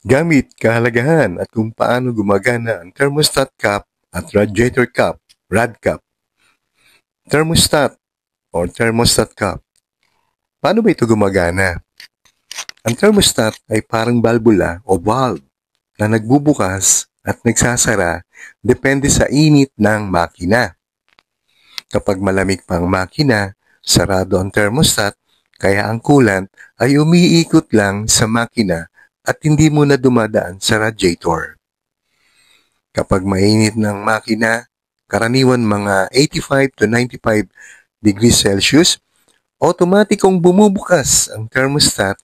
Gamit, kahalagahan at kung paano gumagana ang thermostat cap at radiator cap, rad cap. Thermostat or thermostat cap. Paano ba ito gumagana? Ang thermostat ay parang balbula o valve na nagbubukas at nagsasara depende sa init ng makina. Kapag malamig pang makina, sarado ang thermostat, kaya ang coolant ay umiikot lang sa makina at hindi muna dumadaan sa radiator. Kapag mainit ng makina, karaniwan mga 85 to 95 degrees Celsius, automatikong bumubukas ang thermostat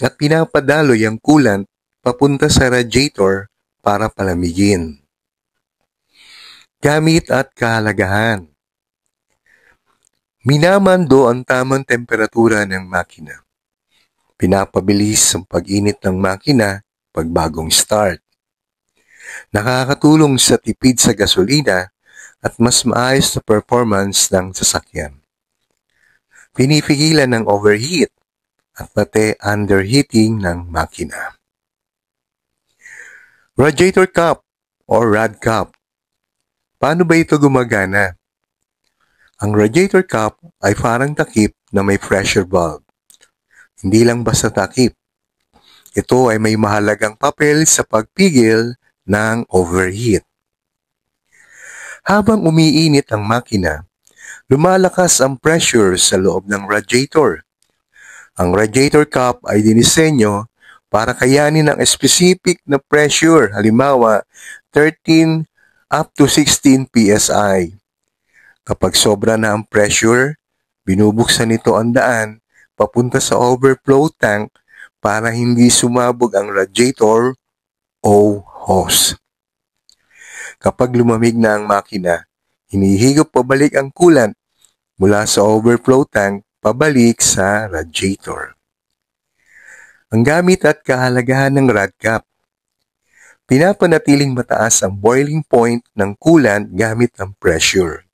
at pinapadaloy ang coolant papunta sa radiator para palamigin. Gamit at kahalagahan. Minamando ang tamang temperatura ng makina. Pinapabilis ang pag-init ng makina pag bagong start. Nakakatulong sa tipid sa gasolina at mas maayos na performance ng sasakyan. Pinipigilan ng overheat at pati underheating ng makina. Radiator cap or rad cap. Paano ba ito gumagana? Ang radiator cap ay parang takip na may pressure valve. Hindi lang basta takip. Ito ay may mahalagang papel sa pagpigil ng overheat. Habang umiinit ang makina, lumalakas ang pressure sa loob ng radiator. Ang radiator cap ay dinisenyo para kayanin ang specific na pressure, halimbawa 13 up to 16 PSI. Kapag sobra na ang pressure, binubuksan nito ang daan papunta sa overflow tank para hindi sumabog ang radiator o hose. Kapag lumamig na ang makina, hinihigop pabalik ang coolant mula sa overflow tank pabalik sa radiator. Ang gamit at kahalagahan ng rad cap. Pinapanatiling mataas ang boiling point ng coolant gamit ang pressure.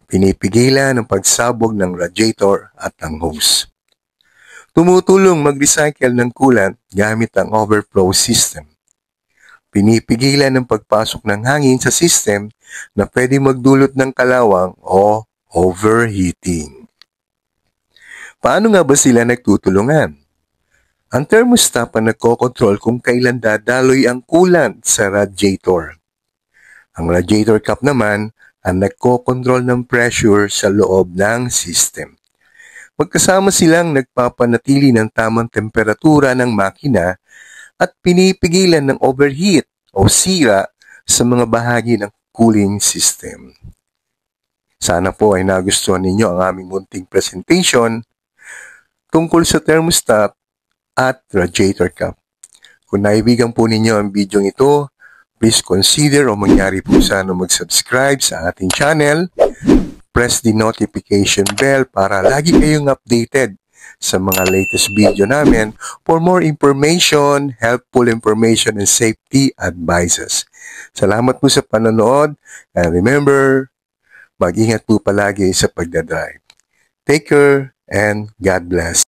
Pinipigilan ang pagsabog ng radiator at ng hose. Tumutulong mag-recycle ng coolant gamit ang overflow system. Pinipigilan ang pagpasok ng hangin sa system na pwede magdulot ng kalawang o overheating. Paano nga ba sila nagtutulungan? Ang thermostat ang nagkokontrol kung kailan dadaloy ang coolant sa radiator. Ang radiator cap naman ang nagkokontrol ng pressure sa loob ng system. Magkasama silang nagpapanatili ng tamang temperatura ng makina at pinipigilan ng overheat o sira sa mga bahagi ng cooling system. Sana po ay nagustuhan ninyo ang aming munting presentation tungkol sa thermostat at radiator cap. Kung naibigan po ninyo ang video ito, please consider o mangyari po sana mag-subscribe sa ating channel. Press the notification bell para lagi kayong updated sa mga latest video namin for more information, helpful information, and safety advices. Salamat po sa panonood, and remember, mag-ingat po palagi sa pagdadrive. Take care and God bless.